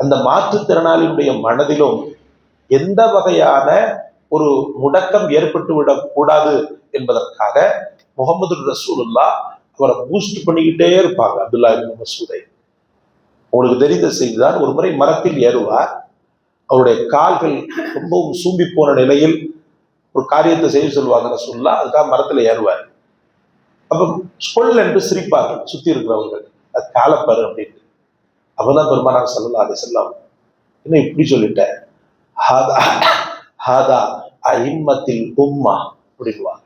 அந்த மாற்றுத்திறனாளியுடைய மனதிலும் எந்த வகையான ஒரு முடக்கம் ஏற்பட்டு விடக்கூடாது என்பதற்காக முகமது ரசூலுல்லா அவரை பூஸ்ட் பண்ணிக்கிட்டே இருப்பாங்க. அப்துல்லா இப்னு மஸ்ஊதை உங்களுக்கு தெரிந்த செய்திதான். ஒரு முறை மரத்தில் ஏறுவார். அவருடைய கால்கள் ரொம்பவும் சூம்பி போன நிலையில் ஒரு காரியத்தை செய்ய சொல்லுவாங்க ரசூலுல்லாஹ். அதுக்காக மரத்துல ஏறுவார். அப்ப சொல் என்று சிரிப்பார்கள் சுத்தி இருக்கிறவர்கள், அது காலப்பாரு அப்படின்னு. அப்பதான் பெருமானார் ஸல்லல்லாஹு அலைஹி வஸல்லம், என்ன இப்படி சொல்லிட்ட, ஹாதா ஹாதா அஇம்மத்தில் உம்மா அப்படின்வாங்க.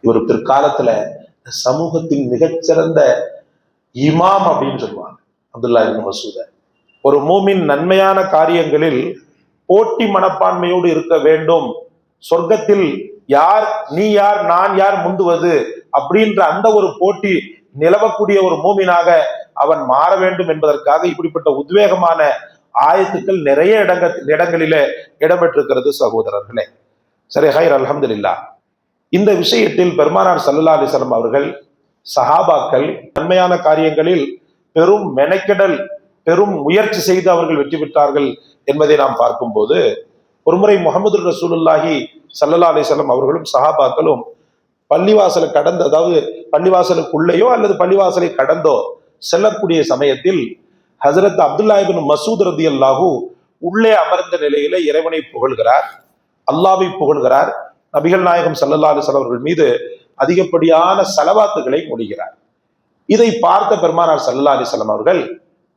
இவர் பிற்காலத்துல சமூகத்தின் மிகச்சிறந்த இமாம் அப்படின்னு சொல்லுவாங்க அப்துல்லா இப்னு மஸ்ஊதை. ஒரு மூமின் நன்மையான காரியங்களில் போட்டி மனப்பான்மையோடு இருக்க வேண்டும். சொர்க்கத்தில் யார், நீ யார் நான் யார் முந்துவது அப்படின்ற அந்த ஒரு போட்டி நிலவக்கூடிய ஒரு மூமினாக அவன் மாற வேண்டும் என்பதற்காக இப்படிப்பட்ட உத்வேகமான ஆயத்துக்கள் நிறைய இடங்களிலே இடம்பெற்றிருக்கிறது சகோதரர்களே. சரி, ஹைர், அல்ஹம்துலில்லாஹ். இந்த விஷயத்தில் பெருமானார் ஸல்லல்லாஹு அலைஹி வஸல்லம் அவர்கள், சஹாபாக்கள் நன்மையான காரியங்களில் பெரும் மெனக்கெடல், பெரும் முயற்சி செய்து அவர்கள் வெற்றி பெற்றார்கள் என்பதை நாம் பார்க்கும்போது, ஒருமுறை முஹம்மது ரசூலுல்லாஹி ஸல்லல்லாஹு அலைஹி வஸல்லம் அவர்களும் சஹாபாக்களும் பள்ளிவாசலை கடந்து, அதாவது பள்ளிவாசலுக்குள்ளேயோ அல்லது பள்ளிவாசலை கடந்தோ செல்லக்கூடிய சமயத்தில் ஹஜரத் அப்துல்லா இப்னு மஸ்ஊத் ரலியல்லாஹு உள்ளே அமர்ந்த நிலையில இறைவனை புகழ்கிறார், அல்லாஹ்வை புகழ்கிறார், நபிகள் நாயகம் ஸல்லல்லாஹு அலைஹி வஸல்லம் அவர்கள் மீது அதிகப்படியான ஸலவாத்துகளை மொழிகிறார். இதை பார்த்த பெருமானார் ஸல்லல்லாஹு அலைஹி வஸல்லம் அவர்கள்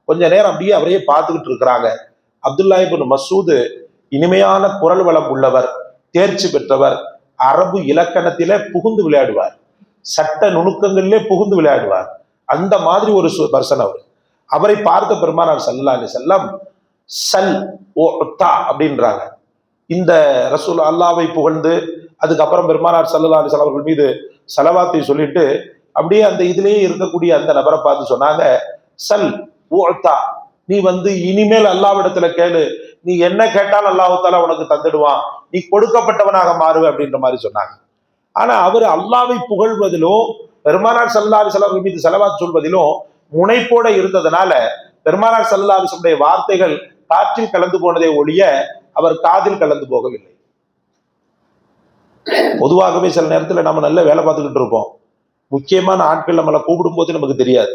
கொஞ்ச நேரம் அப்படியே அவரையே பார்த்துக்கிட்டு இருக்கிறாங்க. அப்துல்லா இப்னு மஸ்ஊத் இனிமையான குரல் வளம் உள்ளவர், தேர்ச்சி பெற்றவர், அரபு இலக்கணத்திலே புகுந்து விளையாடுவார், சட்ட நுணுக்கங்களிலே புகுந்து விளையாடுவார். அந்த மாதிரி ஒரு பர்சன் அவர். அவரை பார்த்த பெருமானார் ஸல்லல்லாஹு அலைஹி வஸல்லம் சல் ஓ தா அப்படின்றாங்க. இந்த ரசூல் அல்லாஹ்வை புகழ்ந்து அதுக்கப்புறம் பெருமானார் ஸல்லல்லாஹு அலைஹி வஸல்லம் அவர்கள் மீது ஸலவாத்தை சொல்லிட்டு அப்படியே அந்த இதுலயே இருக்கக்கூடிய அந்த நபரை பார்த்து சொன்னாங்க, சல் ஓ தா, நீ இனிமேல் அல்லாஹ்விடத்துல கேளு, நீ என்ன கேட்டாலும் அல்லாஹ் தஆலா உனக்கு தந்துடுவான், நீ கொடுக்கப்பட்டவனாக மாறுவ அப்படின்ற மாதிரி சொன்னாங்க. ஆனா அவர் அல்லாஹ்வை புகழ்வதிலும் பெருமானார் ஸல்லல்லாஹு அலைஹி வஸல்லம் மீது ஸலவாத் சொல்வதிலும் முனைப்போட இருந்ததுனால பெருமானார் ஸல்லல்லாஹு அலைஹி வஸல்லம் வார்த்தைகள் காற்றில் கலந்து போனதே ஒழிய அவர் காதில் கலந்து போகவில்லை. பொதுவாகவே சில நேரத்துல நம்ம நல்ல வேலை பார்த்துக்கிட்டு இருப்போம், முக்கியமான ஆட்கள் நம்மளை கூப்பிடும் போது நமக்கு தெரியாது.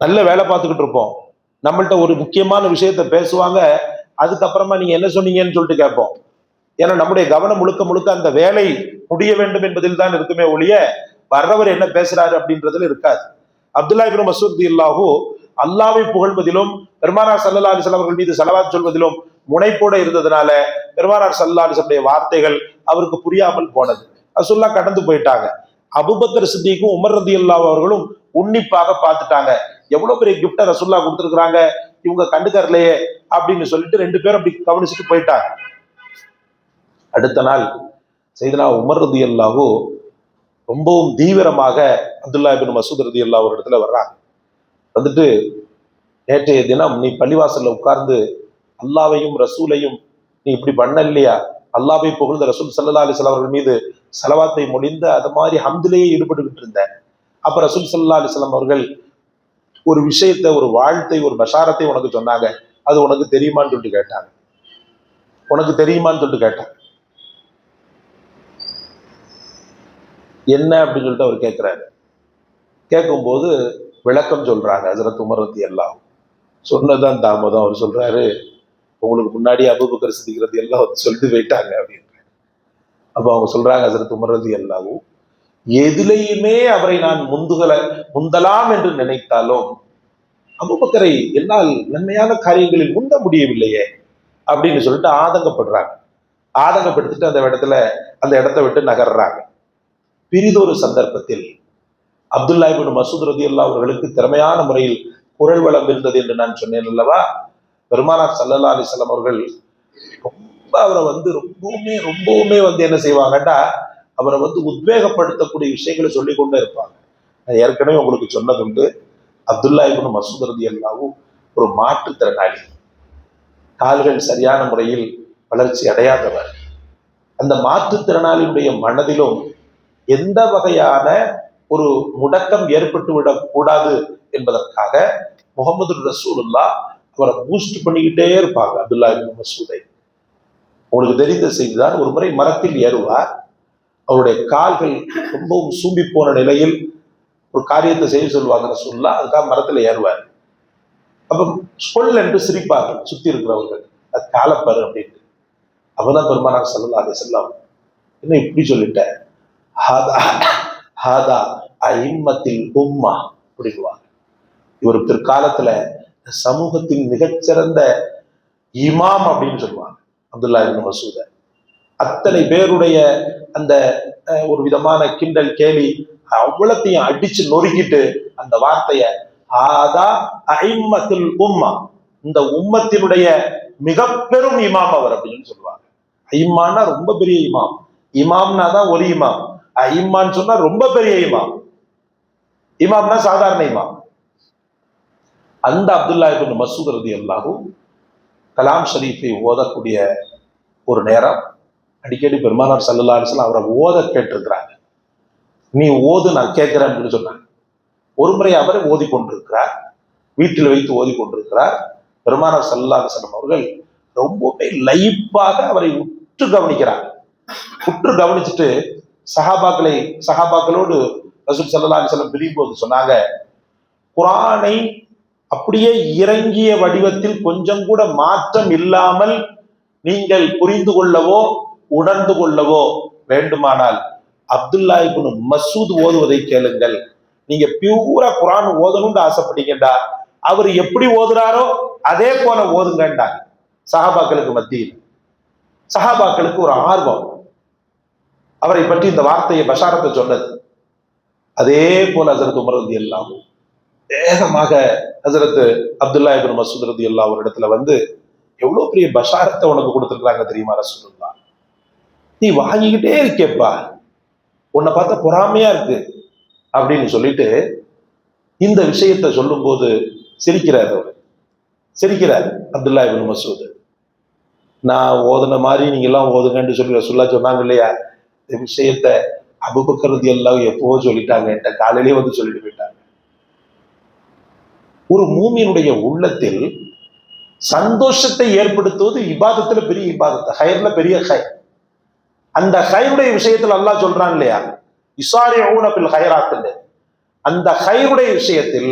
நல்ல வேலை பார்த்துக்கிட்டு இருப்போம், நம்மள்ட்ட ஒரு முக்கியமான விஷயத்த பேசுவாங்க, அதுக்கப்புறமா நீங்க என்ன சொன்னீங்கன்னு சொல்லிட்டு கேட்போம். ஏன்னா நம்முடைய கவனம் முழுக்க முழுக்க அந்த வேலை முடிய வேண்டும் என்பதில் தான் இருக்குமே ஒழிய வர்றவர் என்ன பேசுறாரு அப்படின்றதுல இருக்காது. அப்துல்லா இப்னு மஸ்ஊத் ரலியல்லாஹு அல்லாஹ்வை புகழ்வதிலும் பெருமானார் ஸல்லல்லாஹு அலைஹி வஸல்லம் அவர்கள் மீது ஸலவாத் சொல்வதிலும் முனைப்போட இருந்ததுனால பெருமானார் ஸல்லல்லாஹு அலைஹி வஸல்லம் வார்த்தைகள் அவருக்கு புரியாமல் போனது. ரசூலுல்லாஹ் கடந்து போயிட்டாங்க. அபூபக்கர் சித்திக்கும் உமர் ரலியல்லாஹு அவர்களும் உன்னிப்பாக பார்த்துட்டாங்க. எவ்வளவு பெரிய கிஃப்ட ரசூலுல்லாஹ் கொடுத்துருக்காங்க, இவங்க கண்டுக்கறலையே அப்படின்னு சொல்லிட்டு ரெண்டு பேரும் அப்படி கவனிச்சுட்டு போயிட்டாங்க. அடுத்த நாள் சையதுனா உமர் ரலியல்லாஹு ரொம்பவும் தீவிரமாக அப்துல்லா இப்னு மஸ்ஊத் ரலியல்லாஹு ஒரு இடத்துல வர்றாங்க. வந்துட்டு, நேற்றைய தினம் நீ பள்ளிவாசல்ல உட்கார்ந்து அல்லாஹ்வையும் ரசூலையும் நீ இப்படி பண்ண இல்லையா, அல்லாஹ்வை புகழ்ந்த ரசூல் ஸல்லல்லாஹு அலைஹி வஸல்லம் அவர்கள் மீது ஸலவாத்தை மொழிந்து அது மாதிரி ஹம்திலேயே ஈடுபட்டுக்கிட்டு இருந்தேன். அப்ப ரசூல் ஸல்லல்லாஹு அலைஹி வஸல்லம் அவர்கள் ஒரு விஷயத்தை, ஒரு வாழ்த்தை, ஒரு பஷாரத்தை உனக்கு சொன்னாங்க, அது உனக்கு தெரியுமான்னு சொல்லிட்டு கேட்டாங்க. உனக்கு தெரியுமான்னு சொல்லிட்டு கேட்டாங்க. என்ன அப்படின்னு சொல்லிட்டு அவர் கேட்கிறாரு. கேட்கும்போது விளக்கம் சொல்றாங்க ஹஜ்ரத் உமர் ரலியல்லாஹு. சொன்னதான் தாமதம். அவர் சொல்றாரு, உங்களுக்கு முன்னாடி அபூபக்கர் சித்திக் ரலியல்லாஹு சொல்லிட்டு போயிட்டாங்க அப்படின்னு. அப்ப அவங்க சொல்றாங்க, ஹஜ்ரத் உமர் ரலியல்லாஹு, எதிலையுமே அவரை நான் முந்தலாம் என்று நினைத்தாலும் அபூபக்கரை என்னால் நன்மையான காரியங்களில் முந்த முடியவில்லையே அப்படின்னு சொல்லிட்டு ஆதங்கப்படுறாங்க. ஆதங்கப்படுத்திட்டு அந்த இடத்தை விட்டு நகர்றாங்க. பிரிதொரு சந்தர்ப்பத்தில் அப்துல்லா இப்னு மஸ்ஊத் ரலியல்லாஹு அவர்களுக்கு திறமையான முறையில் குரல் வளம் இருந்தது என்று நான் சொன்னேன் அல்லவா. பெருமானார் ஸல்லல்லாஹு அலைஹி வஸல்லம் அவர்கள் ரொம்ப அவரை ரொம்பவுமே என்ன செய்வாங்கன்னா, அவரை உத்வேகப்படுத்தக்கூடிய விஷயங்களை சொல்லி கொண்டே இருப்பாங்க. நான் ஏற்கனவே உங்களுக்கு சொன்னதுண்டு, அப்துல்லா இப்னு மஸ்ஊத் ரலியல்லாஹு ஒரு மாற்றுத்திறனாளி, கால்கள் சரியான முறையில் வளர்ச்சி அடையாதவர். அந்த மாற்றுத்திறனாளியுடைய மனதிலும் எந்த வகையான ஒரு முடக்கம் ஏற்பட்டு விடக்கூடாது என்பதற்காக முகமது ரசூலுல்லாஹ் அவரை பூஸ்ட் பண்ணிக்கிட்டே இருப்பாங்க அப்துல்லா இப்னு மஸ்ஊதை. உங்களுக்கு தெரிந்த செய்திதான், ஒரு முறை மரத்தில் ஏறுவார். அவருடைய கால்கள் ரொம்பவும் சூம்பி போன நிலையில் ஒரு காரியத்தை செய்ய சொல்லுவாங்க ரசூலுல்லாஹ், அதுக்காக மரத்துல ஏறுவார். அப்ப சொல் என்று சிரிப்பார்கள் சுத்தி இருக்கிறவர்கள், அது காலப்பாரு அப்படின்ட்டு. அப்பதான் பெருமானார் ஸல்லல்லாஹு அலைஹி வஸல்லம், என்ன இப்படி சொல்லிட்டேன், ஹாதா ஹாதா அஇம்மத்தில் உம்மா அப்படிங்குவாங்க. இவர் பிற்காலத்துல சமூகத்தின் மிகச்சிறந்த இமாம் அப்படின்னு சொல்லுவாங்க அப்துல்லா இப்னு மஸ்ஊத. அத்தனை பேருடைய அந்த ஒரு விதமான கிண்டல் கேலி அவ்வளத்தையும் அடிச்சு நொறுக்கிட்டு அந்த வார்த்தைய ஆதா அஇம்மத்துல் உம்மா, இந்த உம்மத்தினுடைய மிக பெரும் இமாம் அவர் அப்படின்னு சொல்லுவாங்க. ஐம்மான்னா ரொம்ப பெரிய இமாம், இமாம்னா தான் ஒரு இமாம், ஐம்மான்னு சொன்னா ரொம்ப பெரிய இமாம். இமாம்னா சாதாரண இமாம். அந்த அப்துல்லா இப்னு மஸ்ஊத் ரலியல்லாஹு கலாம் ஷரீஃபை ஓதக்கூடிய ஒரு நேரம் அடிக்கடி பெருமானார் ஸல்லல்லாஹு அலைஹி வஸல்லம் அவரை ஓத கேட்டிருக்கிறாங்க. நீ ஓது, நான் கேட்கிறேன் அப்படின்னு சொன்னாங்க. ஒரு முறை அவரை ஓதி கொண்டிருக்கிறார், வீட்டில் வைத்து ஓதி கொண்டிருக்கிறார். பெருமானார் ஸல்லல்லாஹு அலைஹி வஸல்லம் அவர்கள் ரொம்பவே லைப்பாக அவரை உற்று கவனிக்கிறார். உற்று கவனிச்சுட்டு சஹாபாக்களோடு ரசூல் ஸல்லல்லாஹு அலைஹி வஸல்லம் பிரியும் போது சொன்னாங்க, குர்ஆனை அப்படியே இறங்கிய வடிவத்தில் கொஞ்சம் கூட மாற்றம் இல்லாமல் நீங்கள் புரிந்து கொள்ளவோ உணர்ந்து கொள்ளவோ வேண்டுமானால் அப்துல்லா இப்னு மஸ்ஊத் ஓதுவதை கேளுங்கள். நீங்க பியூரா குர்ஆன் ஓதணும்னு ஆசைப்பட்டீங்கடா, அவர் எப்படி ஓதுறாரோ அதே போல ஓதுங்கண்டாங்க சஹாபாக்களுக்கு மத்தியில். சஹாபாக்களுக்கு ஒரு ஆர்வம், அவரை பற்றி இந்த வார்த்தையை பஷாரத்தை சொன்னது. அதே போல ஹஸரத் உமர் ரலியல்லாஹு அன்ஹு வேகமாக ஹஸரத் அப்துல்லா இப்னு மஸ்ஊத் ரலியல்லாஹு ஒரு இடத்துல வந்து, எவ்வளவு பெரிய பஷாரத்தை உனக்கு கொடுத்துருக்காங்க தெரியுமா ரசூலுல்லாஹ், நீ வாங்கிக்கிட்டே இருக்கேப்பா, உன்னை பார்த்தா பொறாமையா இருக்கு அப்படின்னு சொல்லிட்டு இந்த விஷயத்தை சொல்லும் போது சிரிக்கிறார். அவர் சிரிக்கிறார் அப்துல்லா இப்னு மஸ்ஊத். நான் ஓதுன மாதிரி நீங்க எல்லாம் ஓதுங்கன்னு சொல்லி ரசூலுல்லாஹ் சொன்னாங்க இல்லையா, இந்த விஷயத்த அபூபக்கர் ரலியல்லாஹு எப்பவோ சொல்லிட்டாங்க, என்கிட்ட காலையிலேயே வந்து சொல்லிட்டு போயிட்டாங்க. ஒரு மூமினுடைய உள்ளத்தில் சந்தோஷத்தை ஏற்படுத்துவது இபாதத்துல பெரிய இபாதத், ஹைர்ல பெரிய ஹைர். அந்த ஹைருடைய விஷயத்தில் அல்லாஹ் சொல்றான் இல்லையா, இஸாரிஊன ஃபில் ஹைராத், அந்த ஹைருடைய விஷயத்தில்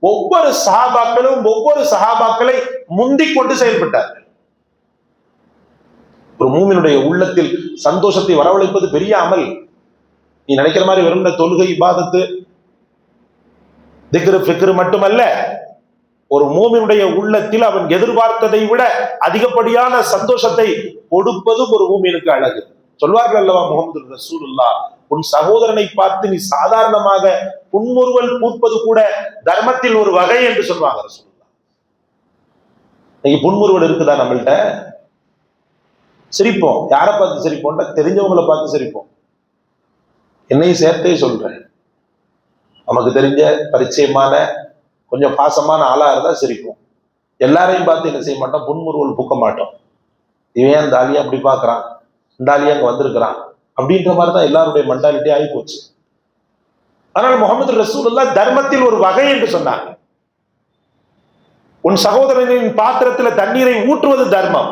ஒவ்வொரு சஹாபாக்களும் ஒவ்வொரு சஹாபாக்களை முந்திக் கொண்டு செயல்பட்டார்கள். ஒரு மூமினுடைய உள்ளத்தில் சந்தோஷத்தை வரவழைப்பது பெரிய அமல். நீ நினைக்கிற மாதிரி வெறும் தொழுகை இபாதத்து திக்ரு ஃபிக்ரு மட்டுமல்ல, ஒரு மூமினுடைய உள்ளத்தில் அவன் எதிர்பார்த்ததை விட அதிகப்படியான சந்தோஷத்தை கொடுப்பதும் ஒரு மூமினுக்கு அழகு. சொல்வார்கள் அல்லவா முஹம்மது ரசூலுல்லாஹ், உன் சகோதரனை பார்த்து நீ சாதாரணமாக புன்முறுவல் பூப்பது கூட தர்மத்தில் ஒரு வகை என்று சொல்வாங்க ரசூலுல்லாஹ். இன்னைக்கு புன்முறுவல் இருக்குதா நம்மள்கிட்ட? சிரிப்போம், யாரை பார்த்து சிரிப்போம்னா தெரிஞ்சவங்களை பார்த்து சிரிப்போம். என்னையும் சேர்த்தே சொல்றேன், நமக்கு தெரிஞ்ச பரிச்சயமான கொஞ்சம் பாசமான ஆளா இருந்தா சிரிப்போம். எல்லாரையும் பார்த்து என்ன செய்ய மாட்டோம், புன்முறுவல் பூக்க மாட்டோம். இவன் அந்த ஆளியா அப்படி பாக்குறான், இந்த ஆளியா அங்க வந்திருக்கிறான் அப்படின்ற மாதிரிதான் எல்லாருடைய மென்டாலிட்டி ஆகி போச்சு. ஆனால் முஹம்மது ரசூலுல்லாஹ் தர்மத்தில் ஒரு வகை என்று சொன்னாங்க. உன் சகோதரனின் பாத்திரத்துல தண்ணீரை ஊற்றுவது தர்மம்.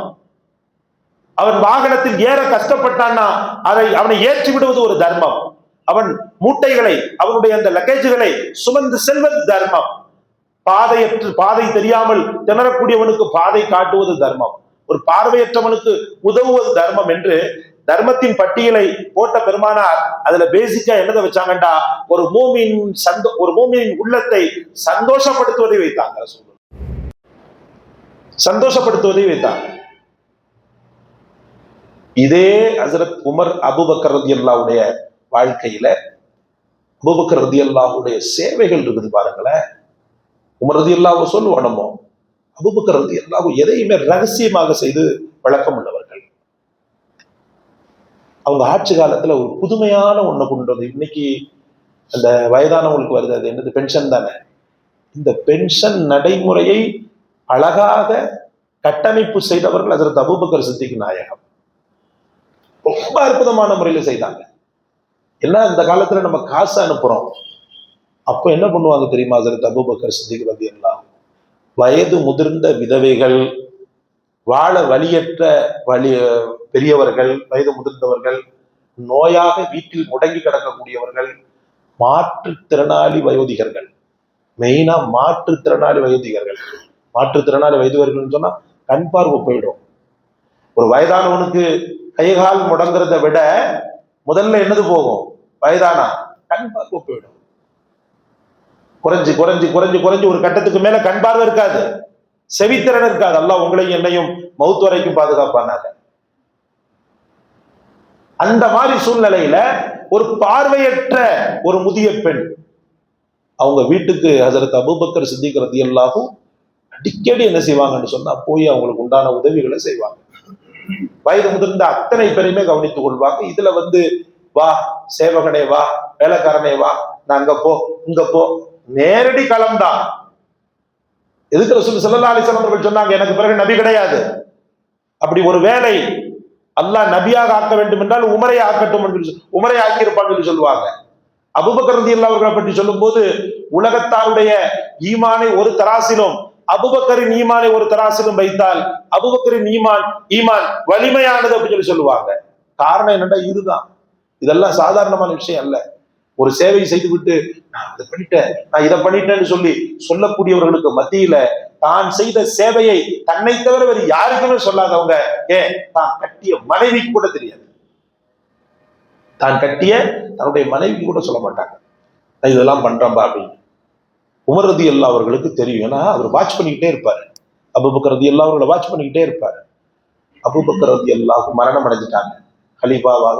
அவன் வாகனத்தில் ஏற கஷ்டப்பட்டான்னா அவனை ஏற்றி விடுவது ஒரு தர்மம். அவன் மூட்டைகளை, அவனுடைய அந்த லக்கேஜுகளை சுமந்து செல்வது தர்மம். பாதை தெரியாமல் திணறக்கூடியவனுக்கு பாதை காட்டுவது தர்மம். ஒரு பார்வையற்றவனுக்கு உதவுவது தர்மம் என்று தர்மத்தின் பட்டியலை போட்ட பெருமானார் அதுல பேசிக்கா என்னதை வச்சாங்கண்டா, ஒரு மூமினின் உள்ளத்தை சந்தோஷப்படுத்துவதை வைத்தாங்க. சந்தோஷப்படுத்துவதை வைத்தாங்க. இதே ஹஸரத் உமர் அபூபக்கர் ரலியல்லாஹுடைய வாழ்க்கையில அபூபக்கர் ரலியல்லாஹுடைய சேவைகள் இருக்குது பாருங்களேன். உமர் ரலியல்லாஹு சொல்லுவோம், நம்ம அபூபக்கர் ரலியல்லாஹு எதையுமே ரகசியமாக செய்து வழக்கம் உள்ளவர்கள். அவங்க ஆட்சி காலத்துல ஒரு புதுமையான ஒண்ணு கொண்டு வந்து, இன்னைக்கு அந்த வயதானவங்களுக்கு வருது, அது என்னது, பென்ஷன் தானே. இந்த பென்ஷன் நடைமுறையை அழகாக கட்டமைப்பு செய்தவர்கள் ஹஸரத் அபூபக்கர் சித்திக் நாயகம். ரொம்ப அற்புதமான முறையில செய்தாங்க. என்ன, இந்த காலத்துல நம்ம காசு அனுப்புறோம், அப்ப என்ன பண்ணுவாங்க தெரியுமா ஹஸரத் அபூபக்கர் சித்திக் ரலியல்லாஹு, வயது முதிர்ந்த விதவைகள், வாழ வழியற்ற பெரியவர்கள், வயது முதிர்ந்தவர்கள், நோயாக வீட்டில் முடங்கி கிடக்கக்கூடியவர்கள், மாற்றுத்திறனாளி வயோதிகர்கள், மெயினா மாற்றுத்திறனாளி வயோதிகர்கள். மாற்றுத்திறனாளி வயோதிகர்கள் சொன்னா கண் பார்வை போயிடும். ஒரு வயதானவனுக்கு கைகால் முடங்குறத விட முதல்ல என்னது போகும்? வயதானா கண் பார்வை போயிடும். குறைஞ்சு குறைஞ்சு குறைஞ்சு குறைஞ்சு ஒரு கட்டத்துக்கு மேல கண் பார்வை இருக்காது, செவித்திறன் இருக்காது. அல்லாஹ் உங்களையும் என்னையும் மௌத் வரைக்கும் பாதுகாப்பானாங்க. அந்த மாதிரி சூழ்நிலையில ஒரு பார்வையற்ற ஒரு முதிய பெண் அவங்க வீட்டுக்கு ஹஜரத் அபூபக்கர் சித்திக் ரலியல்லாஹு அடிக்கடி என்ன செய்வாங்கன்னு சொன்னா போய் அவங்களுக்கு உண்டான உதவிகளை செய்வாங்க. வயது முதிர்ந்த அத்தனை பேரையுமே கவனித்துக் கொள்வாங்க. இதுல வா சேவகனே, வா வேலைக்காரனே, வா நான் அங்க போ இங்க போ, நேரடி களம்தான். எதுக்கு ரசூல் ஸல்லல்லாஹு அலைஹி வஸல்லம் அவர்கள் சொன்னாங்க, எனக்கு பிறகு நபி கிடையாது. அப்படி ஒரு வேலை அல்லாஹ் நபியாக ஆக்க வேண்டும் என்றால் உமரை ஆக்கட்டும் என்று உமரை ஆக்கியிருப்பாங்க என்று சொல்லுவாங்க. அபூபக்கர் ரலியல்லாஹு அவர்களை பற்றி சொல்லும் போது, உலகத்தாருடைய ஈமானை ஒரு தராசிலும் அபூபக்கரின் ஈமானை ஒரு தராசிலும் வைத்தால் அபூபக்கரின் ஈமான் வலிமையானது அப்படின்னு சொல்லுவாங்க. காரணம் என்னன்னா இதுதான். இதெல்லாம் சாதாரணமான விஷயம் அல்ல. ஒரு சேவை செய்து விட்டு நான் அதை பண்ணிட்டேன், நான் இதை பண்ணிட்டேன்னு சொல்லக்கூடியவர்களுக்கு மத்தியில தான் செய்த சேவையை தன்னை தவிர வேறு யாருக்குமே சொல்லாதவங்க, தான் கட்டிய மனைவிக்கு கூட தெரியாது. தான் கட்டிய தன்னுடைய மனைவிக்கு கூட சொல்ல மாட்டாங்க நான் இதெல்லாம் பண்றேன்பா அப்படின்னு. உமர் ரலியல்லாஹு அவர்களுக்கு தெரியும். ஏன்னா அவர் வாட்ச் பண்ணிக்கிட்டே இருப்பாரு. அபூபக்கர் ரலியல்லாஹு அவர்களை வாட்ச் பண்ணிக்கிட்டே இருப்பாரு. அபூபக்கர் ரலியல்லாஹு மரணம் அடைஞ்சிட்டாங்க. ஹலீஃபாவாக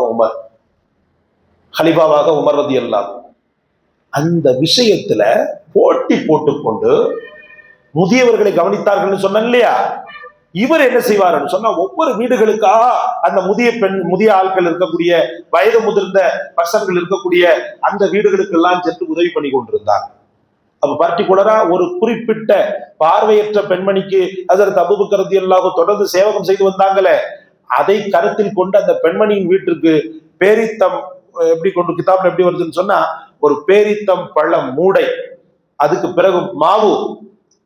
உமர் ரலியல்லாஹு. அந்த விஷயத்துல போட்டி போட்டுக்கொண்டு முதியவர்களை கவனித்தார்கள் சொன்ன இல்லையா, இவர் என்ன செய்வார்னு சொன்னா ஒவ்வொரு வீடுகளுக்காக அந்த முதிய ஆட்கள் இருக்கக்கூடிய வயது முதிர்ந்த பர்சன்கள் இருக்கக்கூடிய அந்த வீடுகளுக்கு எல்லாம் சென்று உதவி பண்ணி கொண்டிருந்தார். அப்ப பர்டிகுலரா ஒரு குறிப்பிட்ட பார்வையற்ற பெண்மணிக்கு ஹஜ்ரத் அபூபக்கர் ரலியல்லாஹு தொடர்ந்து சேவகம் செய்து வந்தாங்களே, அதை கருத்தில் கொண்டு அந்த பெண்மணியின் வீட்டிற்கு பேரித்தம் எப்படி கொண்டு கிதாப்ல எப்படி வருதுன்னு சொன்னா, ஒரு பேரித்தம் பழம் மூடை, அதுக்கு பிறகு மாவு,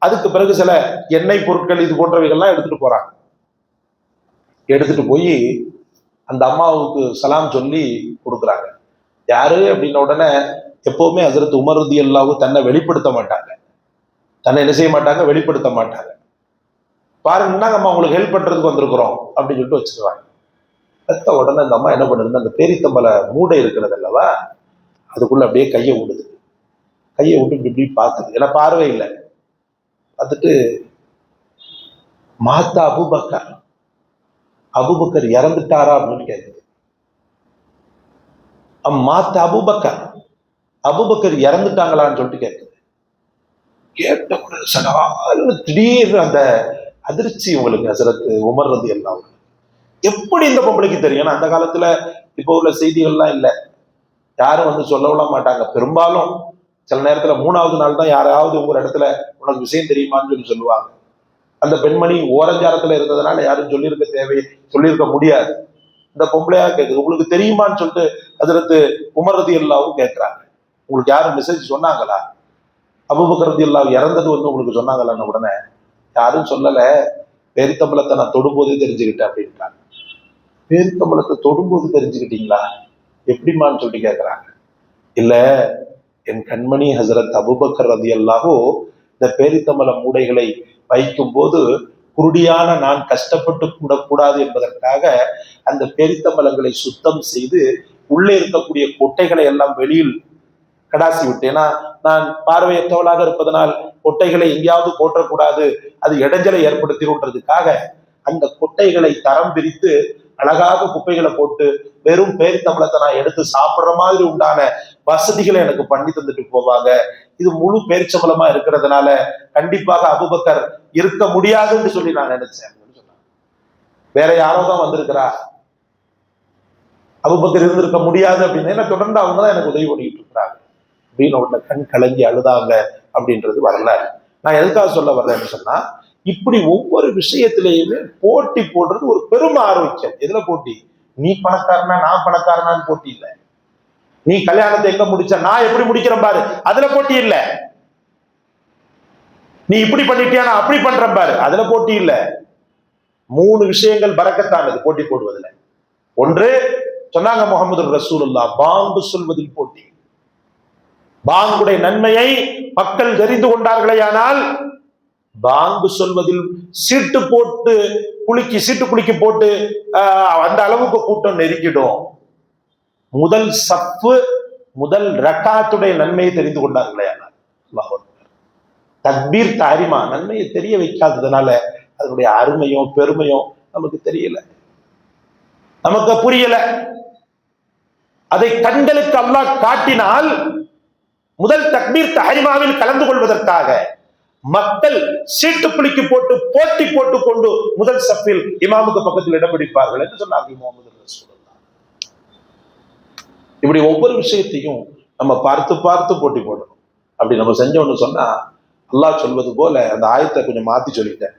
அதுக்கு பிறகு சில எண்ணெய் பொருட்கள் இது போன்றவைகள்லாம் எடுத்துட்டு போறாங்க. எடுத்துட்டு போய் அந்த அம்மாவுக்கு சலாம் சொல்லி கொடுக்குறாங்க. யாரு அப்படின்ன உடனே எப்பவுமே ஹஜ்ரத் உமர் ரலியல்லாஹு தன்னை வெளிப்படுத்த மாட்டாங்க, தன்னை என்ன செய்ய மாட்டாங்க, வெளிப்படுத்த மாட்டாங்க. பாருங்கன்னா நம்ம உங்களுக்கு ஹெல்ப் பண்றதுக்கு வந்திருக்கிறோம் அப்படின்னு சொல்லிட்டு வச்சிருவாங்க. பெத்த உடனே அந்த அம்மா என்ன பண்ணுதுன்னா, அந்த பேரித்தம்பளை மூடை இருக்கிறது அல்லவா, அதுக்குள்ள அப்படியே கையை விடுது. கையை விட்டு இப்படி பார்க்குது, ஏன்னா பார்வை இல்லை. பார்த்துட்டு மாத்தா அபூபக்கர் இறந்துட்டாரா அப்படின்னு கேட்குது. மாத்தா அபூபக்கர் இறந்துட்டாங்களான்னு சொல்லிட்டு கேட்குது. கேட்ட உடனே சடால்னு திடீர்னு அந்த அதிர்ச்சி உங்களுக்கு ஹஜ்ரத் உமர் ரலியல்லாஹு. எப்படி இந்த பொம்பளைக்கு தெரியும்? அந்த காலத்துல இப்போ உள்ள செய்திகள்லாம் இல்லை, யாரும் சொல்லவும் மாட்டாங்க. பெரும்பாலும் சில நேரத்துல 3வது நாள் தான் யாராவது ஒரு இடத்துல உனக்கு விஷயம் தெரியுமான்னு சொல்லுவாங்க. அந்த பெண்மணி ஓரஞ்சாரத்துல இருந்ததுனால யாரும் சொல்லியிருக்க முடியாது. இந்த பொம்பளையா கேட்குது, உங்களுக்கு தெரியுமான்னு சொல்லிட்டு ஹஜ்ரத் உமர் ரலியல்லாஹு கேட்கிறாங்க. உங்களுக்கு யாரும் மெசேஜ் சொன்னாங்களா? அபூபக்கர் ரலியல்லாஹு இறந்தது உங்களுக்கு சொன்னாங்களான்னு உடனே யாரும் சொல்லல, பேரித்தம்பளத்தை நான் தொடும்போதே தெரிஞ்சுக்கிட்டேன் அப்படின்றாங்க. பேரித்தம்பளத்தை தொடும்போது தெரிஞ்சுக்கிட்டீங்களா, எப்படிமான்னு சொல்லி கேட்கிறாங்க. இல்ல, என் கண்மணி ஹஜ்ரத் அபூபக்கர் ரலியல்லாஹு இந்த பேரித்தம்பள மூடைகளை வைக்கும் போது குருடியான நான் கஷ்டப்பட்டு கூடக்கூடாது என்பதற்காக அந்த பேரித்தம்பளங்களை சுத்தம் செய்து உள்ளே இருக்கக்கூடிய கொட்டைகளை எல்லாம் வெளியில் கடாசி விட்டு, ஏன்னா நான் பார்வையற்றவளாக இருப்பதனால் கொட்டைகளை எங்கேயாவது போற்றக்கூடாது, அது இடைஞ்சலை ஏற்படுத்திடுன்றதுக்காக அந்த கொட்டைகளை தரம் பிரித்து அழகாக குப்பைகளை போட்டு வெறும் பேரித்தம்பளத்தை நான் எடுத்து சாப்பிட்ற மாதிரி உண்டான வசதிகளை எனக்கு பண்ணி தந்துட்டு போவாங்க. இது முழு பேரிச்சம்பளமா இருக்கிறதுனால கண்டிப்பாக அபூபக்கர் இருக்க முடியாதுன்னு சொல்லி நான் நினைச்சேன். வேற யாரோ தான் வந்திருக்கிறா, அபூபக்கர் இருந்திருக்க முடியாது அப்படின்னு. ஏன்னா தொடர்ந்து அவங்க தான் எனக்கு உதவி பண்ணிட்டு இருக்கிறாங்க அப்படின்னு உடனே கண் கலங்கி அழுதாங்க அப்படின்றது வரலாறு. நான் எதுக்காக சொல்ல வர்றேன்னு சொன்னா, இப்படி ஒவ்வொரு விஷயத்திலேயுமே போட்டி போடுறது ஒரு பெரும் ஆரோக்கியம். எதுல போட்டி? நீ பணக்காரனா நான் பணக்காரனான்னு போட்டி இல்லை. நீ கல்யாணத்தை எங்க முடிச்ச நான் எப்படி முடிக்கிறேன் பாரு, அதுல போட்டி இல்லை. நீ இப்படி பண்ணிட்டியா நான் அப்படி பண்றேன் பாரு, அதுல போட்டி இல்ல. 3 விஷயங்கள் பரக்கத்தானது போட்டி போடுவதில்லை. ஒன்று சொன்னாங்க முகமது ரசூலுல்லாஹ், பாங்கு சொல்வதில் போட்டி. பாங்குடைய நன்மையை மக்கள் தெரிந்து கொண்டார்களே, ஆனால் பாங்கு சொல்வதில் சீட்டு குலுக்கி போட்டு அந்த அளவுக்கு கூட்டம் நெருக்கிடும். முதல் சப்பு முதல் ரக்காத்துடைய நன்மையை தெரிந்து கொண்டார்களே, ஆனால் தக்பீர் தாரிமா நன்மையை தெரிய வைக்காததுனால அதனுடைய அருமையும் பெருமையும் நமக்கு தெரியல, நமக்கு புரியல. அதை கண்களுக்கு அல்லாஹ் காட்டினால் முதல் தக்பீர் தஹரிமாவில் கலந்து கொள்வதற்காக மக்கள் சீட்டு குலுக்கி போட்டு போட்டி போட்டுக் கொண்டு முதல் சப்பில் இமாமுக்கு பக்கத்தில் இடம் பிடிப்பார்கள் என்று சொன்னார்கள் முகமது ரசூலுல்லாஹ். இப்படி ஒவ்வொரு விஷயத்தையும் நம்ம பார்த்து பார்த்து போட்டி போடணும். அப்படி நம்ம செஞ்சோம்னு சொன்னா அல்லாஹ் சொல்வது போல, அந்த ஆயத்தை கொஞ்சம் மாத்தி சொல்லிட்டேன்,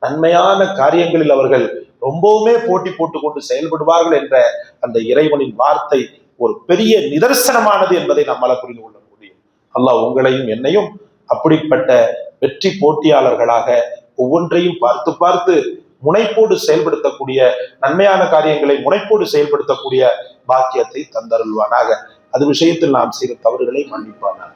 நன்மையான காரியங்களில் அவர்கள் ரொம்பவுமே போட்டி போட்டுக் கொண்டு செயல்படுவார்கள் என்ற அந்த இறைவனின் வார்த்தை ஒரு பெரிய நிதர்சனமானது என்பதை நம்மால புரிந்து கொள்ள முடியும். அல்லாஹ் உங்களையும் என்னையும் அப்படிப்பட்ட வெற்றி போட்டியாளர்களாக ஒவ்வொன்றையும் பார்த்து பார்த்து முனைப்போடு செயல்படுத்தக்கூடிய, நன்மையான காரியங்களை முனைப்போடு செயல்படுத்தக்கூடிய பாக்கியத்தை தந்தருள்வானாக. அது விஷயத்தில் நாம் செய்த தவறுகளை மன்னிப்பானாக.